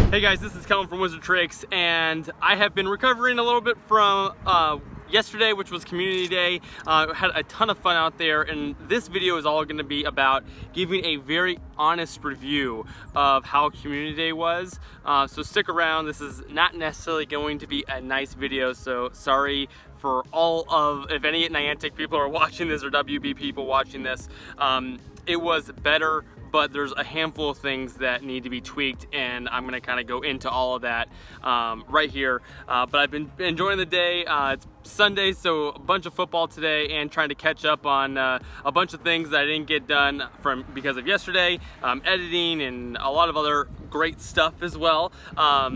Hey guys, this is Kellen from Wizard Tricks, and I have been recovering a little bit from yesterday, which was Community Day. Had a ton of fun out there, and this video is all going to be about giving a very honest review of how Community Day was. So stick around. This is not necessarily going to be a nice video, so sorry for all of, if any Niantic people are watching this or WB people watching this. It was better, but there's a handful of things that need to be tweaked, and I'm gonna kind of go into all of that right here. But I've been enjoying the day. It's Sunday, so a bunch of football today, and trying to catch up on a bunch of things that I didn't get done because of yesterday, editing and a lot of other great stuff as well.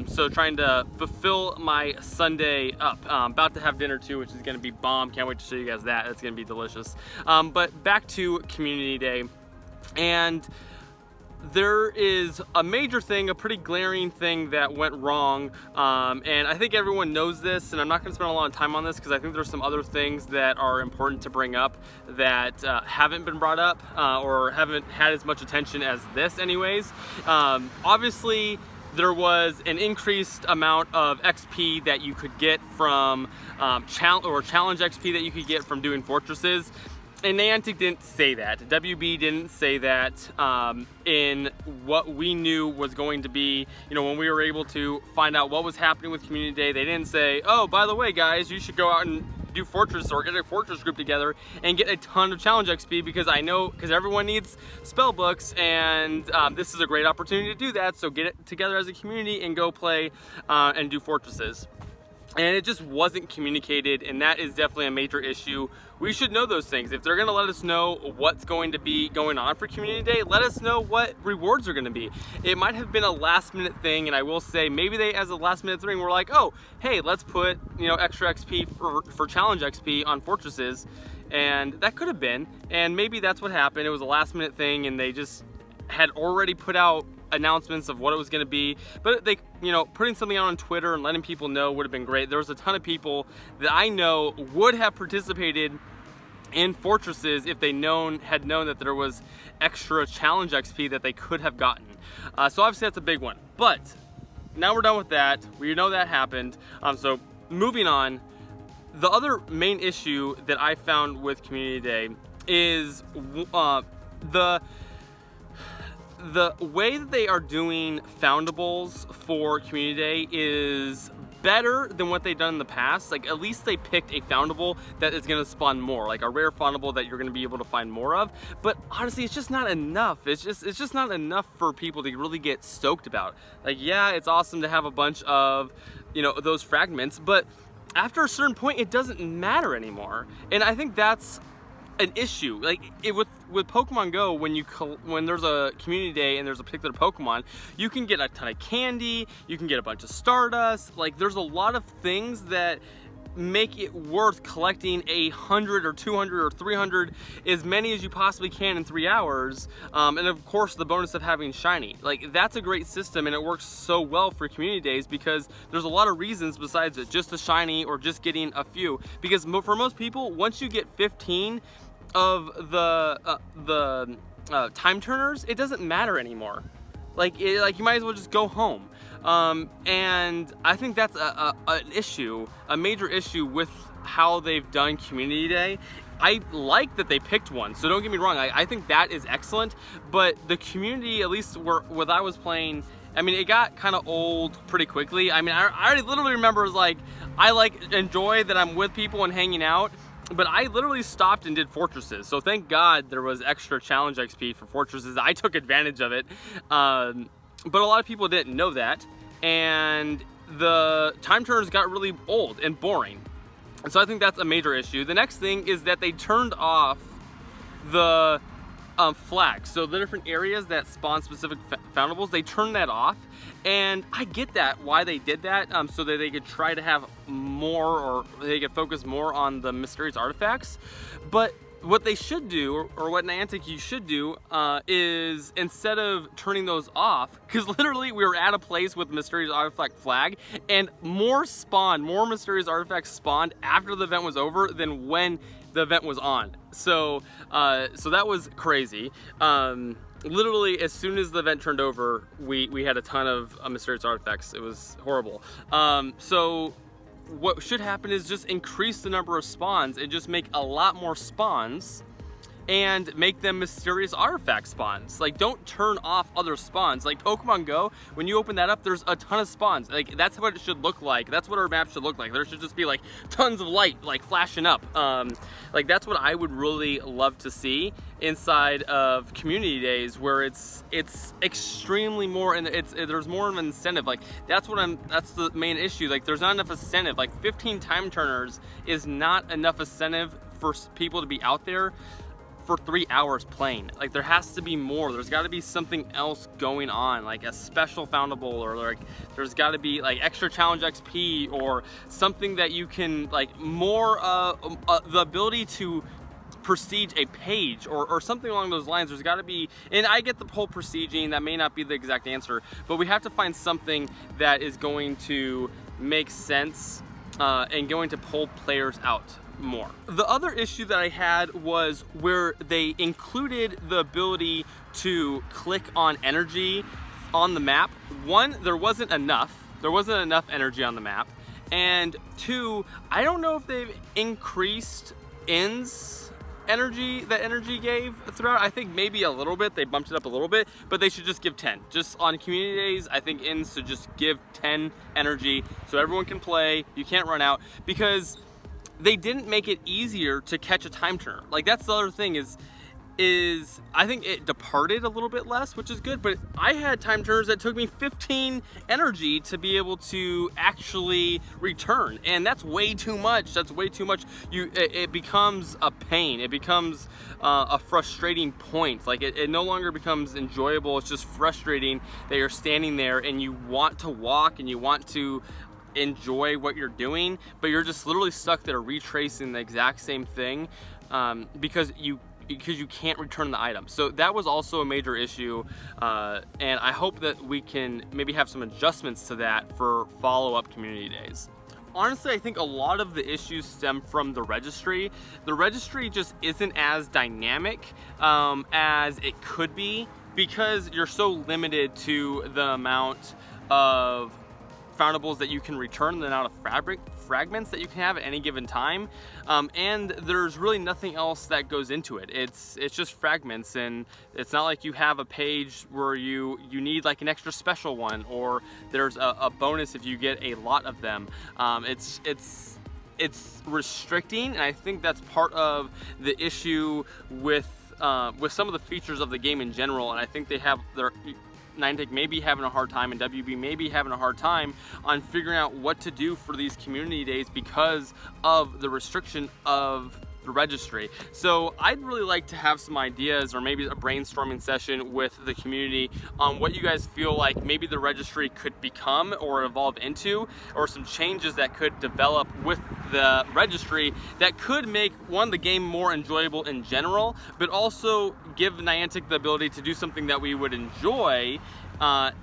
So trying to fulfill my Sunday up. About to have dinner too, which is gonna be bomb. Can't wait to show you guys that. It's gonna be delicious. But back to Community Day. And there is a major thing, a pretty glaring thing that went wrong, and I think everyone knows this, and I'm not going to spend a lot of time on this because I think there's some other things that are important to bring up that haven't been brought up or haven't had as much attention as this anyways. Obviously, there was an increased amount of XP that you could get from challenge XP that you could get from doing fortresses. And Niantic didn't say that. WB didn't say that in what we knew was going to be, when we were able to find out what was happening with Community Day. They didn't say, oh, by the way, guys, you should go out and do Fortress or get a Fortress group together and get a ton of challenge XP because everyone needs spell books, and this is a great opportunity to do that. So get it together as a community and go play and do Fortresses. And it just wasn't communicated, and that is definitely a major issue. We should know those things. If they're gonna let us know what's going to be going on for Community Day, let us know what rewards are gonna be. It might have been a last minute thing, and I will say, maybe they, as a last minute thing, were like, oh, hey, let's put extra XP for challenge XP on fortresses. And that could have been, and maybe that's what happened. It was a last minute thing, and they just had already put out announcements of what it was going to be, but they, putting something out on Twitter and letting people know would have been great. There was a ton of people that I know would have participated in fortresses if they had known that there was extra challenge XP that they could have gotten. So obviously that's a big one, but now we're done with that. We know that happened. So moving on, the other main issue that I found with Community Day is the way that they are doing foundables for Community Day is better than what they've done in the past. Like, at least they picked a foundable that is going to spawn more, like a rare foundable that you're going to be able to find more of. But honestly, it's just not enough. It's just not enough for people to really get stoked about. Like, yeah, it's awesome to have a bunch of those fragments, but after a certain point, it doesn't matter anymore. And I think that's an issue. Like with Pokemon Go, when there's a Community Day and there's a particular Pokemon, you can get a ton of candy, you can get a bunch of Stardust. Like, there's a lot of things that make it worth collecting 100 or 200 or 300, as many as you possibly can in 3 hours. And of course, the bonus of having shiny. Like, that's a great system, and it works so well for Community Days because there's a lot of reasons besides just a shiny or just getting a few. Because for most people, once you get 15 of the time turners, it doesn't matter anymore. Like you might as well just go home. And I think that's a major issue with how they've done Community Day. I like that they picked one, so don't get me wrong. I think that is excellent, but the community, at least what I was playing, it got kind of old pretty quickly. I already literally remember, I enjoy that I'm with people and hanging out, but I literally stopped and did fortresses. So thank God there was extra challenge XP for fortresses. I took advantage of it. But a lot of people didn't know that. And the time turners got really old and boring. And so I think that's a major issue. The next thing is that they turned off the flags. So the different areas that spawn specific foundables, they turned that off. And I get that, why they did that, so that they could try to have more, or they could focus more on the mysterious artifacts. But what they should do, or what Niantic you should do, is instead of turning those off, because literally we were at a place with mysterious artifact flag, and more mysterious artifacts spawned after the event was over than when the event was on. So that was crazy. literally as soon as the event turned over, we had a ton of mysterious artifacts. It was horrible. So what should happen is just increase the number of spawns and just make a lot more spawns and make them mysterious artifact spawns. Like, don't turn off other spawns. Like Pokemon Go, when you open that up, there's a ton of spawns. Like, that's what it should look like. That's what our map should look like. There should just be like tons of light like flashing up. Like, that's what I would really love to see inside of community days, where it's extremely more, and there's more of an incentive. Like, that's the main issue. Like, there's not enough incentive. Like, 15 time turners is not enough incentive for people to be out there for 3 hours playing. Like, there has to be more. There's got to be something else going on, like a special foundable, or like there's got to be like extra challenge XP, or something that you can like more the ability to prestige a page, or something along those lines. There's got to be, and I get the whole prestiging, that may not be the exact answer, but we have to find something that is going to make sense and going to pull players out more. The other issue that I had was where they included the ability to click on energy on the map. One, there wasn't enough energy on the map, and two, I don't know if they've increased ends energy that energy gave throughout. I think maybe a little bit, they bumped it up a little bit, but they should just give 10. Just on community days, I think ends should just give 10 energy so everyone can play. You can't run out, because they didn't make it easier to catch a time turner. Like, that's the other thing is I think it departed a little bit less, which is good, but I had time turners that took me 15 energy to be able to actually return, and that's way too much. That's way too much. It becomes a pain. It becomes a frustrating point. Like, it no longer becomes enjoyable. It's just frustrating that you're standing there and you want to walk and you want to enjoy what you're doing, but you're just literally stuck there retracing the exact same thing because you can't return the item. So that was also a major issue, and I hope that we can maybe have some adjustments to that for follow-up community days. Honestly, I think a lot of the issues stem from the registry. The registry just isn't as dynamic as it could be, because you're so limited to the amount of foundables that you can return, the amount of fragments that you can have at any given time, and there's really nothing else that goes into it. It's just fragments, and it's not like you have a page where you need like an extra special one, or there's a bonus if you get a lot of them. It's restricting, and I think that's part of the issue with some of the features of the game in general, and I think they have Niantic may be having a hard time, and WB may be having a hard time on figuring out what to do for these community days because of the restriction of the registry. So I'd really like to have some ideas, or maybe a brainstorming session with the community on what you guys feel like maybe the registry could become or evolve into, or some changes that could develop with the registry that could make, one, the game more enjoyable in general, but also give Niantic the ability to do something that we would enjoy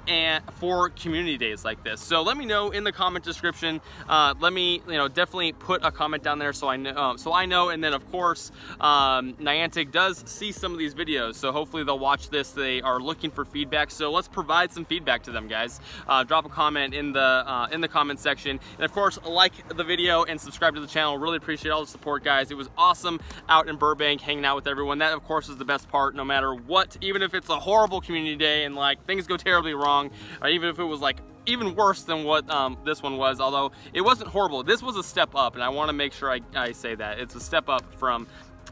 and for community days like this. So let me know in the comment description. Let me, definitely put a comment down there so I know. And then of course, Niantic does see some of these videos, so hopefully they'll watch this. They are looking for feedback, so let's provide some feedback to them, guys. Drop a comment in the comment section, and of course, like the video and subscribe to the channel. Really appreciate all the support, guys. It was awesome out in Burbank hanging out with everyone. That of course is the best part, no matter what. Even if it's a horrible community day and like things go terribly wrong, or even if it was like even worse than what this one was, although it wasn't horrible. This was a step up, and I want to make sure I say that it's a step up from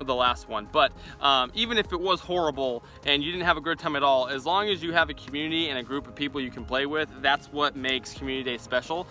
the last one. But even if it was horrible and you didn't have a good time at all, as long as you have a community and a group of people you can play with, that's what makes community day special.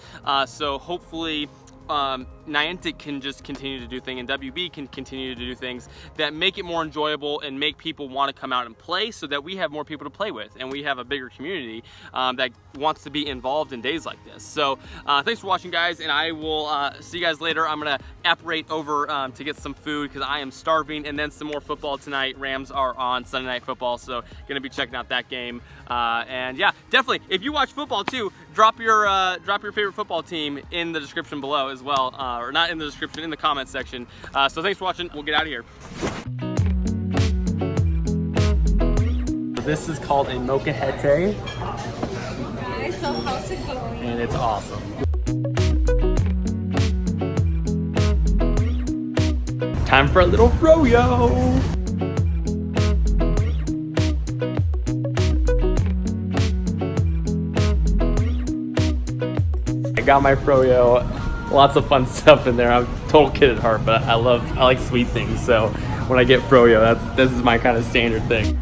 So hopefully Niantic can just continue to do things, and WB can continue to do things that make it more enjoyable and make people want to come out and play, so that we have more people to play with and we have a bigger community that wants to be involved in days like this. So thanks for watching, guys, and I will see you guys later. I'm gonna apparate over to get some food because I am starving, and then some more football tonight. Rams are on Sunday Night Football, so gonna be checking out that game. And yeah, definitely, if you watch football too, drop your favorite football team in the description below as well, or not in the description, in the comment section. So thanks for watching. We'll get out of here. this is called a molcajete, Hi, so how's it going? and it's awesome. Time for a little froyo. I got my froyo. Lots of fun stuff in there. I'm a total kid at heart, but I like sweet things. So when I get froyo, this is my kind of standard thing.